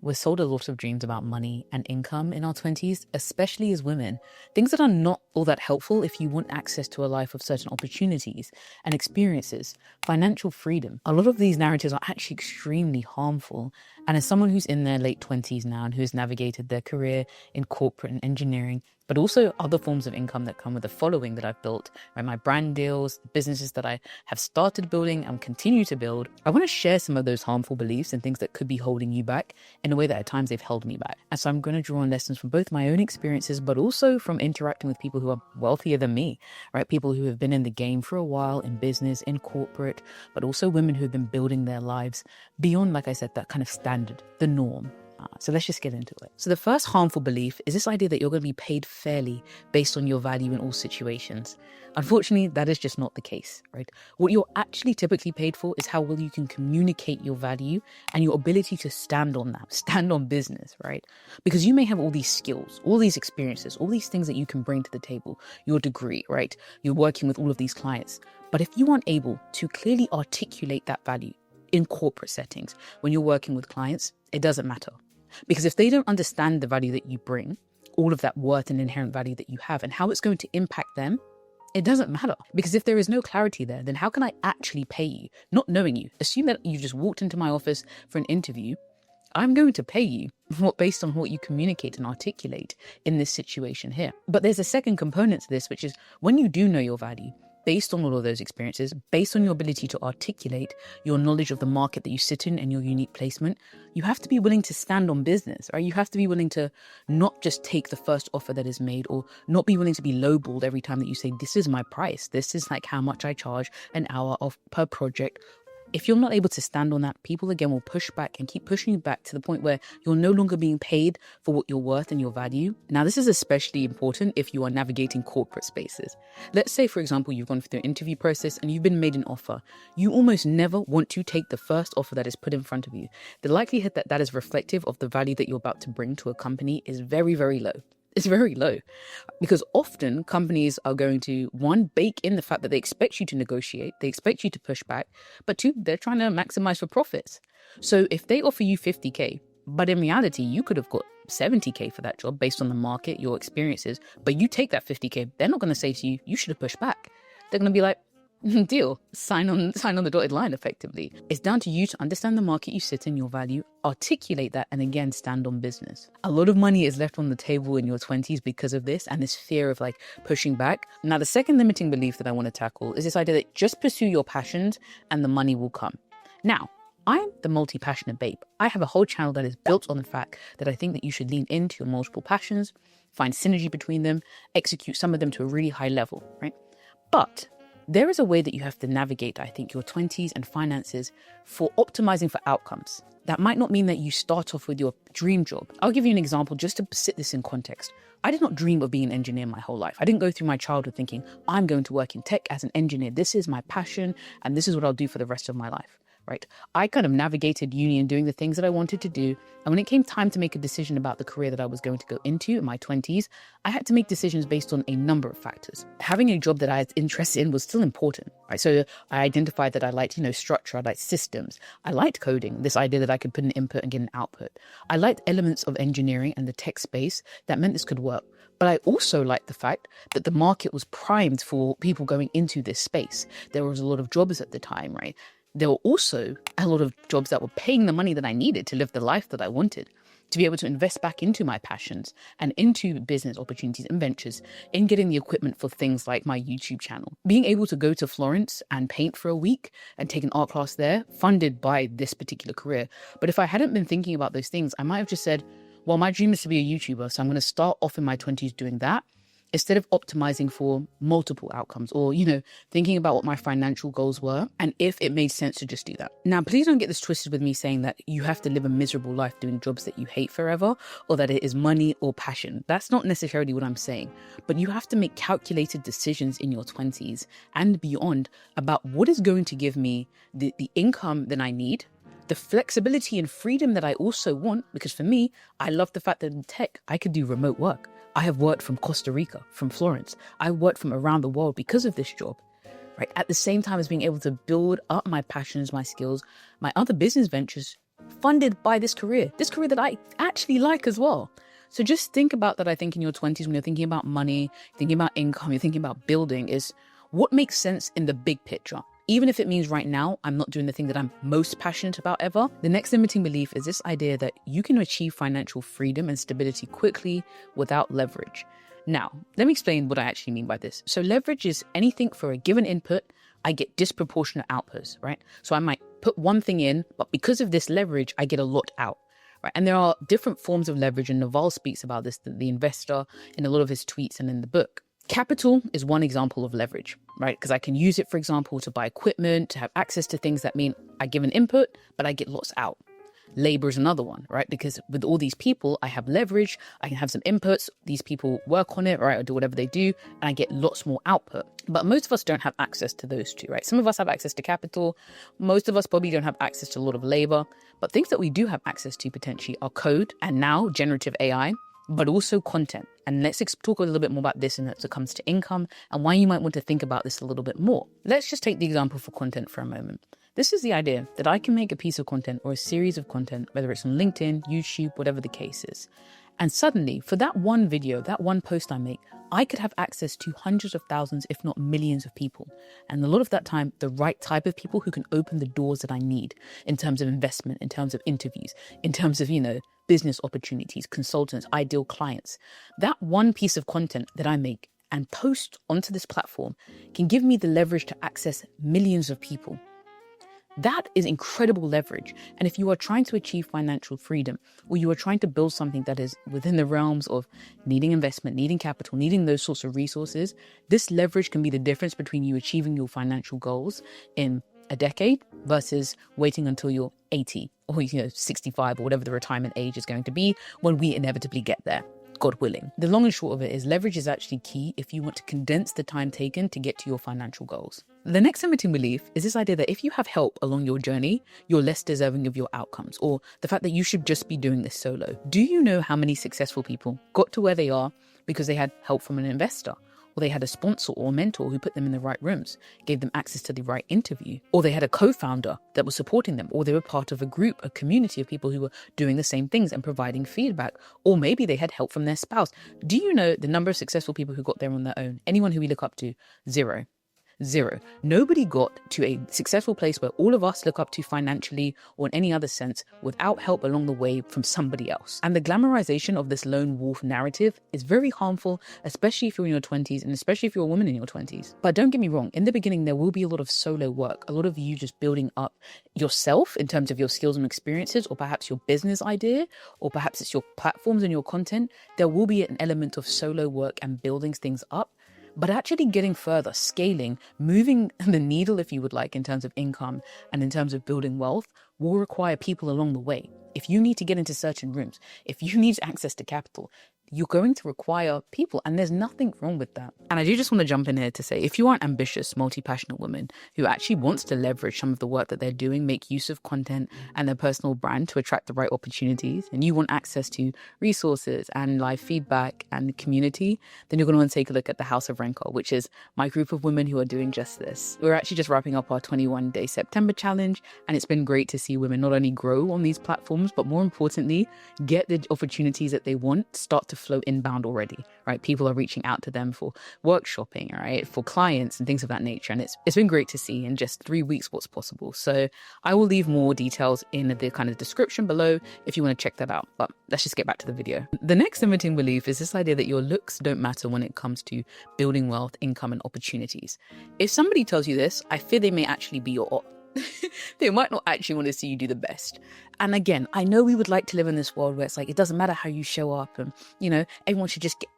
We're sold a lot of dreams about money and income in our 20s, especially as women. Things that are not all that helpful if you want access to a life of certain opportunities and experiences, financial freedom. A lot of these narratives are actually extremely harmful. And as someone who's in their late 20s now and who's navigated their career in corporate and engineering, but also other forms of income that come with the following that I've built, right? My brand deals, businesses that I have started building and continue to build. I want to share some of those harmful beliefs and things that could be holding you back in a way that at times they've held me back. And so I'm going to draw on lessons from both my own experiences, but also from interacting with people who are wealthier than me, right? People who have been in the game for a while, in business, in corporate, but also women who have been building their lives beyond, like I said, that kind of standard, the norm. So let's just get into it. So the first harmful belief is this idea that you're going to be paid fairly based on your value in all situations. Unfortunately, that is just not the case, right? What you're actually typically paid for is how well you can communicate your value and your ability to stand on that, stand on business, right? Because you may have all these skills, all these experiences, all these things that you can bring to the table, your degree, right? You're working with all of these clients. But if you aren't able to clearly articulate that value in corporate settings, when you're working with clients, it doesn't matter. Because if they don't understand the value that you bring, all of that worth and inherent value that you have and how it's going to impact them, it doesn't matter. Because if there is no clarity there, then how can I actually pay you? Not knowing you. Assume that you just walked into my office for an interview. I'm going to pay you based on what you communicate and articulate in this situation here. But there's a second component to this, which is when you do know your value, based on all of those experiences, based on your ability to articulate your knowledge of the market that you sit in and your unique placement, you have to be willing to stand on business, right? You have to be willing to not just take the first offer that is made or not be willing to be lowballed every time that you say, this is my price. This is like how much I charge an hour of per project. If you're not able to stand on that, people again will push back and keep pushing you back to the point where you're no longer being paid for what you're worth and your value. Now, this is especially important if you are navigating corporate spaces. Let's say, for example, you've gone through an interview process and you've been made an offer. You almost never want to take the first offer that is put in front of you. The likelihood that that is reflective of the value that you're about to bring to a company is very, very low. It's very low because often companies are going to, one, bake in the fact that they expect you to negotiate, they expect you to push back, but two, they're trying to maximize for profits. So if they offer you 50K, but in reality, you could have got 70K for that job based on the market, your experiences, but you take that 50K, they're not going to say to you, you should have pushed back. They're going to be like, deal, sign on the dotted line effectively. It's down to you to understand the market you sit in, your value, articulate that, and again, stand on business. A lot of money is left on the table in your 20s because of this and this fear of like pushing back. Now, the second limiting belief that I want to tackle is this idea that just pursue your passions and the money will come. Now, I'm the multi-passionate babe. I have a whole channel that is built on the fact that I think that you should lean into your multiple passions, find synergy between them, execute some of them to a really high level, right? But there is a way that you have to navigate, I think, your 20s and finances for optimizing for outcomes. That might not mean that you start off with your dream job. I'll give you an example just to sit this in context. I did not dream of being an engineer my whole life. I didn't go through my childhood thinking, I'm going to work in tech as an engineer. This is my passion and this is what I'll do for the rest of my life. Right? I kind of navigated uni and doing the things that I wanted to do. And when it came time to make a decision about the career that I was going to go into in my 20s, I had to make decisions based on a number of factors. Having a job that I was interested in was still important, right? So I identified that I liked, structure, I liked systems. I liked coding, this idea that I could put an input and get an output. I liked elements of engineering and the tech space that meant this could work. But I also liked the fact that the market was primed for people going into this space. There was a lot of jobs at the time, right? There were also a lot of jobs that were paying the money that I needed to live the life that I wanted, to be able to invest back into my passions and into business opportunities and ventures, in getting the equipment for things like my YouTube channel. Being able to go to Florence and paint for a week and take an art class there, funded by this particular career. But if I hadn't been thinking about those things, I might have just said, well, my dream is to be a YouTuber, so I'm going to start off in my 20s doing that, instead of optimizing for multiple outcomes or, thinking about what my financial goals were and if it made sense to just do that. Now, please don't get this twisted with me saying that you have to live a miserable life doing jobs that you hate forever or that it is money or passion. That's not necessarily what I'm saying, but you have to make calculated decisions in your 20s and beyond about what is going to give me the income that I need, the flexibility and freedom that I also want, because for me, I love the fact that in tech, I could do remote work. I have worked from Costa Rica, from Florence. I worked from around the world because of this job, right? At the same time as being able to build up my passions, my skills, my other business ventures funded by this career that I actually like as well. So just think about that. I think in your 20s, when you're thinking about money, thinking about income, you're thinking about building, is what makes sense in the big picture. Even if it means right now, I'm not doing the thing that I'm most passionate about ever. The next limiting belief is this idea that you can achieve financial freedom and stability quickly without leverage. Now, let me explain what I actually mean by this. So leverage is anything for a given input, I get disproportionate outputs, right? So I might put one thing in, but because of this leverage, I get a lot out. Right. And there are different forms of leverage, and Naval speaks about this, the investor, in a lot of his tweets and in the book. Capital is one example of leverage, right? Because I can use it, for example, to buy equipment, to have access to things that mean I give an input, but I get lots out. Labor is another one, right? Because with all these people, I have leverage, I can have some inputs, these people work on it, right? Or do whatever they do, and I get lots more output. But most of us don't have access to those two, right? Some of us have access to capital. Most of us probably don't have access to a lot of labor. But things that we do have access to potentially are code, and now generative AI, but also content. And let's talk a little bit more about this when it comes to income and why you might want to think about this a little bit more. Let's just take the example for content for a moment. This is the idea that I can make a piece of content or a series of content, whether it's on LinkedIn, YouTube, whatever the case is. And suddenly, for that one video, that one post I make, I could have access to hundreds of thousands, if not millions of people. And a lot of that time, the right type of people who can open the doors that I need in terms of investment, in terms of interviews, in terms of, business opportunities, consultants, ideal clients. That one piece of content that I make and post onto this platform can give me the leverage to access millions of people. That is incredible leverage. And if you are trying to achieve financial freedom, or you are trying to build something that is within the realms of needing investment, needing capital, needing those sorts of resources, this leverage can be the difference between you achieving your financial goals in a decade versus waiting until you're 80 or 65 or whatever the retirement age is going to be when we inevitably get there. God willing. The long and short of it is leverage is actually key if you want to condense the time taken to get to your financial goals. The next limiting belief is this idea that if you have help along your journey, you're less deserving of your outcomes, or the fact that you should just be doing this solo. Do you know how many successful people got to where they are because they had help from an investor? Or they had a sponsor or mentor who put them in the right rooms, gave them access to the right interview, or they had a co-founder that was supporting them, or they were part of a group, a community of people who were doing the same things and providing feedback, or maybe they had help from their spouse. Do you know the number of successful people who got there on their own? Anyone who we look up to? Zero. Nobody got to a successful place where all of us look up to financially or in any other sense without help along the way from somebody else. And the glamorization of this lone wolf narrative is very harmful, especially if you're in your 20s and especially if you're a woman in your 20s. But don't get me wrong, in the beginning, there will be a lot of solo work, a lot of you just building up yourself in terms of your skills and experiences, or perhaps your business idea, or perhaps it's your platforms and your content. There will be an element of solo work and building things up. But actually getting further, scaling, moving the needle, if you would like, in terms of income and in terms of building wealth, will require people along the way. If you need to get into certain rooms, if you need access to capital, you're going to require people, and there's nothing wrong with that. And I do just want to jump in here to say, if you are an ambitious, multi-passionate woman who actually wants to leverage some of the work that they're doing, make use of content and their personal brand to attract the right opportunities, and you want access to resources and live feedback and community, then you're going to want to take a look at the House of Rancor, which is my group of women who are doing just this. We're actually just wrapping up our 21-day September challenge, and it's been great to see women not only grow on these platforms, but more importantly, get the opportunities that they want, start to flow inbound already, right? People are reaching out to them for workshopping, right? For clients and things of that nature. And it's been great to see in just 3 weeks what's possible. So I will leave more details in the kind of description below if you want to check that out. But let's just get back to the video. The next limiting belief is this idea that your looks don't matter when it comes to building wealth, income, and opportunities. If somebody tells you this, I fear they may actually be your op. They might not actually want to see you do the best. And again, I know we would like to live in this world where it's like, it doesn't matter how you show up and, everyone should just get...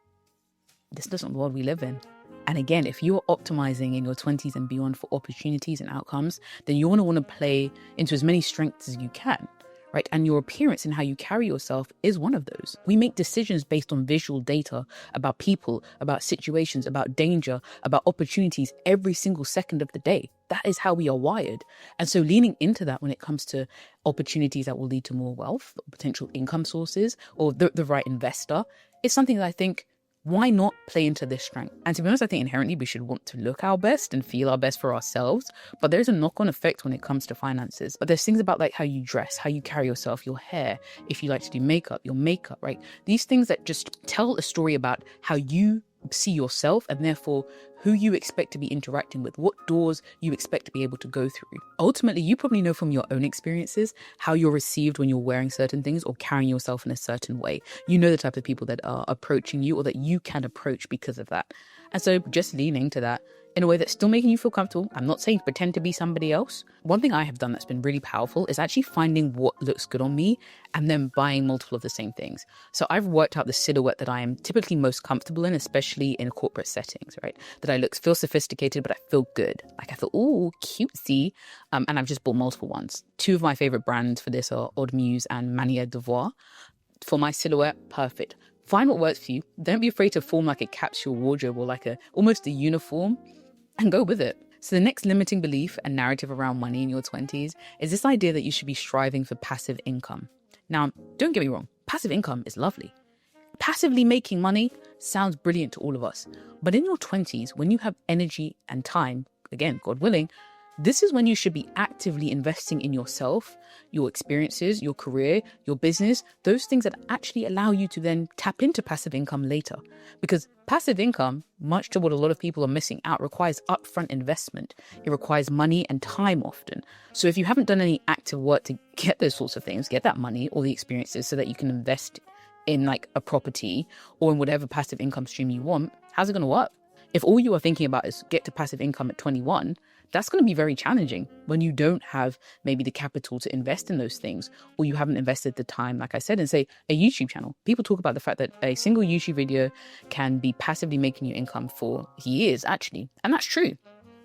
This isn't the world we live in. And again, if you're optimizing in your 20s and beyond for opportunities and outcomes, then you want to play into as many strengths as you can. Right? And your appearance and how you carry yourself is one of those. We make decisions based on visual data about people, about situations, about danger, about opportunities every single second of the day. That is how we are wired. And so leaning into that when it comes to opportunities that will lead to more wealth, potential income sources, or the right investor is something that I think Why not play into this strength? And to be honest, I think inherently we should want to look our best and feel our best for ourselves, but there's a knock-on effect when it comes to finances. But there's things about like how you dress, how you carry yourself, your hair, if you like to do makeup, your makeup, right? These things that just tell a story about how you see yourself and therefore who you expect to be interacting with, what doors you expect to be able to go through. Ultimately, you probably know from your own experiences how you're received when you're wearing certain things or carrying yourself in a certain way. You know the type of people that are approaching you or that you can approach because of that. And so just leaning to that in a way that's still making you feel comfortable. I'm not saying pretend to be somebody else. One thing I have done that's been really powerful is actually finding what looks good on me and then buying multiple of the same things. So I've worked out the silhouette that I am typically most comfortable in, especially in corporate settings, right? That I feel sophisticated, but I feel good. Like I feel, ooh, cutesy. And I've just bought multiple ones. Two of my favorite brands for this are Odd Muse and Manière de Voir. For my silhouette, perfect. Find what works for you. Don't be afraid to form like a capsule wardrobe or like almost a uniform and go with it. So the next limiting belief and narrative around money in your 20s is this idea that you should be striving for passive income. Now, don't get me wrong, passive income is lovely. Passively making money sounds brilliant to all of us. But in your 20s, when you have energy and time, again, God willing, this is when you should be actively investing in yourself, your experiences, your career, your business, those things that actually allow you to then tap into passive income later. Because passive income, much to what a lot of people are missing out, requires upfront investment. It requires money and time often. So if you haven't done any active work to get those sorts of things, get that money or the experiences so that you can invest in like a property or in whatever passive income stream you want, how's it going to work? If all you are thinking about is get to passive income at 21, that's going to be very challenging when you don't have maybe the capital to invest in those things, or you haven't invested the time, like I said, in say a YouTube channel. People talk about the fact that a single YouTube video can be passively making you income for years, actually. And that's true.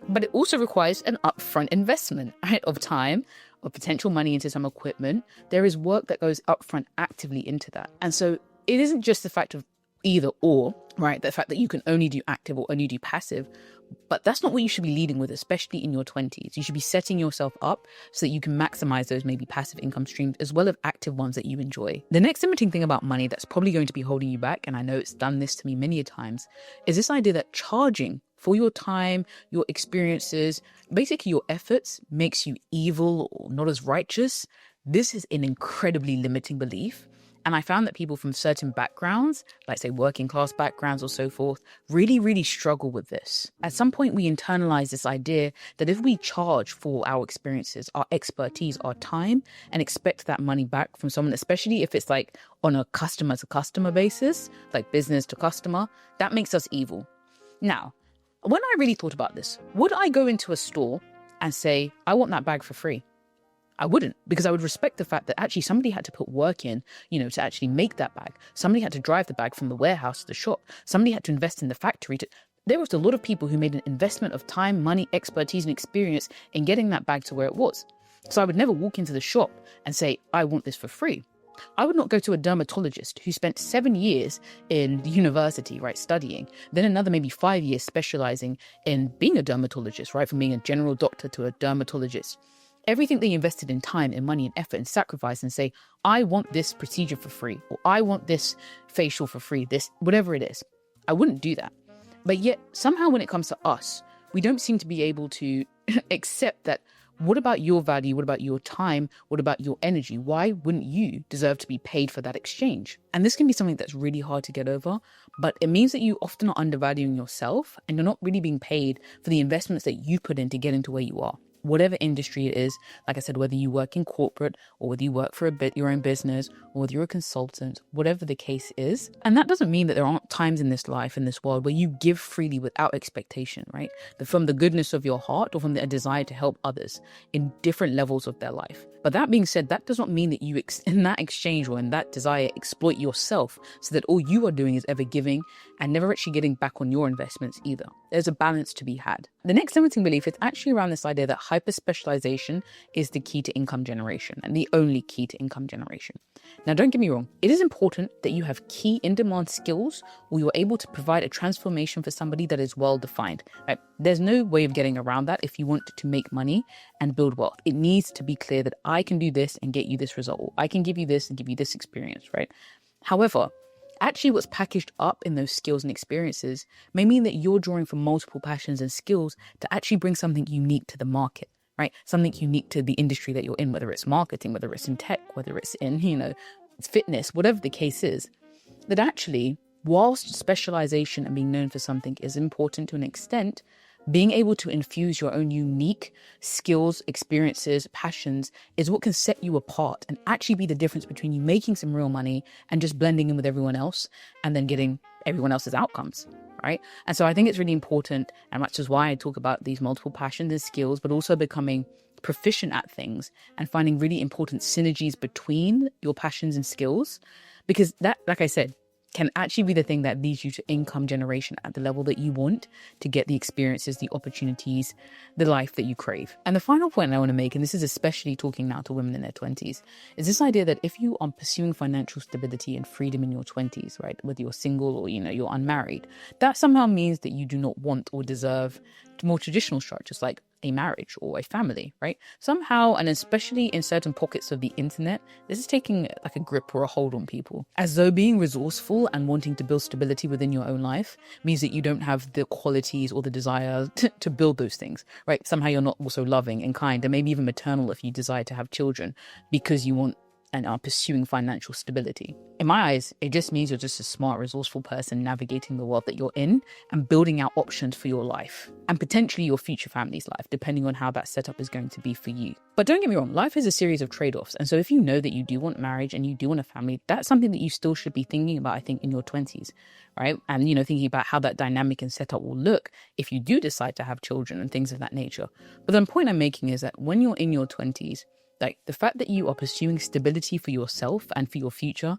But it also requires an upfront investment, right, of time, of potential money into some equipment. There is work that goes upfront actively into that. And so it isn't just the fact of either or, right? The fact that you can only do active or only do passive, but that's not what you should be leading with, especially in your 20s. You should be setting yourself up so that you can maximize those maybe passive income streams as well as active ones that you enjoy. The next limiting thing about money that's probably going to be holding you back, and I know it's done this to me many a times, is this idea that charging for your time, your experiences, basically your efforts makes you evil or not as righteous. This is an incredibly limiting belief. And I found that people from certain backgrounds, like say working class backgrounds or so forth, really, really struggle with this. At some point, we internalize this idea that if we charge for our experiences, our expertise, our time, and expect that money back from someone, especially if it's like on a customer to customer basis, like business to customer, that makes us evil. Now, when I really thought about this, would I go into a store and say, I want that bag for free? I wouldn't, because I would respect the fact that actually somebody had to put work in, to actually make that bag. Somebody had to drive the bag from the warehouse to the shop. Somebody had to invest in the factory. There was a lot of people who made an investment of time, money, expertise, and experience in getting that bag to where it was. So I would never walk into the shop and say, I want this for free. I would not go to a dermatologist who spent 7 years in university, right, studying, then another maybe 5 years specializing in being a dermatologist, right, from being a general doctor to a dermatologist. Everything they invested in time and money and effort and sacrifice and say, I want this procedure for free, or I want this facial for free, this, whatever it is. I wouldn't do that. But yet somehow when it comes to us, we don't seem to be able to accept that. What about your value? What about your time? What about your energy? Why wouldn't you deserve to be paid for that exchange? And this can be something that's really hard to get over, but it means that you often are undervaluing yourself and you're not really being paid for the investments that you put in to get into where you are. Whatever industry it is, like I said, whether you work in corporate or whether you work for your own business or whether you're a consultant, whatever the case is. And that doesn't mean that there aren't times in this life, in this world, where you give freely without expectation, right? From the goodness of your heart or from the desire to help others in different levels of their life. But that being said, that does not mean that you, in that exchange or in that desire, exploit yourself so that all you are doing is ever giving and never actually getting back on your investments either. There's a balance to be had. The next limiting belief is actually around this idea that hyper-specialization is the key to income generation and the only key to income generation. Now, don't get me wrong. It is important that you have key in-demand skills or you're able to provide a transformation for somebody that is well-defined. Right? There's no way of getting around that if you want to make money and build wealth. It needs to be clear that I can do this and get you this result. Or I can give you this and give you this experience, right? However, Actually, what's packaged up in those skills and experiences may mean that you're drawing from multiple passions and skills to actually bring something unique to the market, right? Something unique to the industry that you're in, whether it's marketing, whether it's in tech, whether it's in, fitness, whatever the case is. That actually, whilst specialization and being known for something is important to an extent, being able to infuse your own unique skills, experiences, passions is what can set you apart and actually be the difference between you making some real money and just blending in with everyone else and then getting everyone else's outcomes, right? And so I think it's really important, and that's just why I talk about these multiple passions and skills, but also becoming proficient at things and finding really important synergies between your passions and skills, because that, like I said, can actually be the thing that leads you to income generation at the level that you want to get the experiences, the opportunities, the life that you crave. And the final point I want to make, and this is especially talking now to women in their 20s, is this idea that if you are pursuing financial stability and freedom in your 20s, right, whether you're single or, you're unmarried, that somehow means that you do not want or deserve more traditional structures like a marriage or a family, right? Somehow, and especially in certain pockets of the internet, this is taking like a grip or a hold on people, as though being resourceful and wanting to build stability within your own life means that you don't have the qualities or the desire to build those things, right? Somehow you're not also loving and kind and maybe even maternal if you desire to have children because you want and are pursuing financial stability. In my eyes, it just means you're just a smart, resourceful person navigating the world that you're in and building out options for your life and potentially your future family's life, depending on how that setup is going to be for you. But don't get me wrong, life is a series of trade-offs. And so if you know that you do want marriage and you do want a family, that's something that you still should be thinking about, I think, in your 20s, right? And, thinking about how that dynamic and setup will look if you do decide to have children and things of that nature. But the point I'm making is that when you're in your 20s, like the fact that you are pursuing stability for yourself and for your future,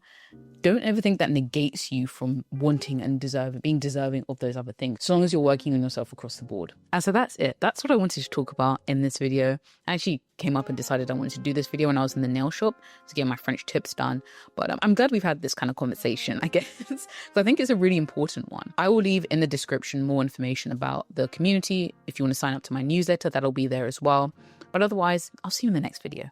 don't ever think that negates you from wanting and being deserving of those other things, as long as you're working on yourself across the board. And so that's it. That's what I wanted to talk about in this video. I actually came up and decided I wanted to do this video when I was in the nail shop to get my French tips done. But I'm glad we've had this kind of conversation, I guess. So I think it's a really important one. I will leave in the description more information about the community. If you want to sign up to my newsletter, that'll be there as well. But otherwise, I'll see you in the next video.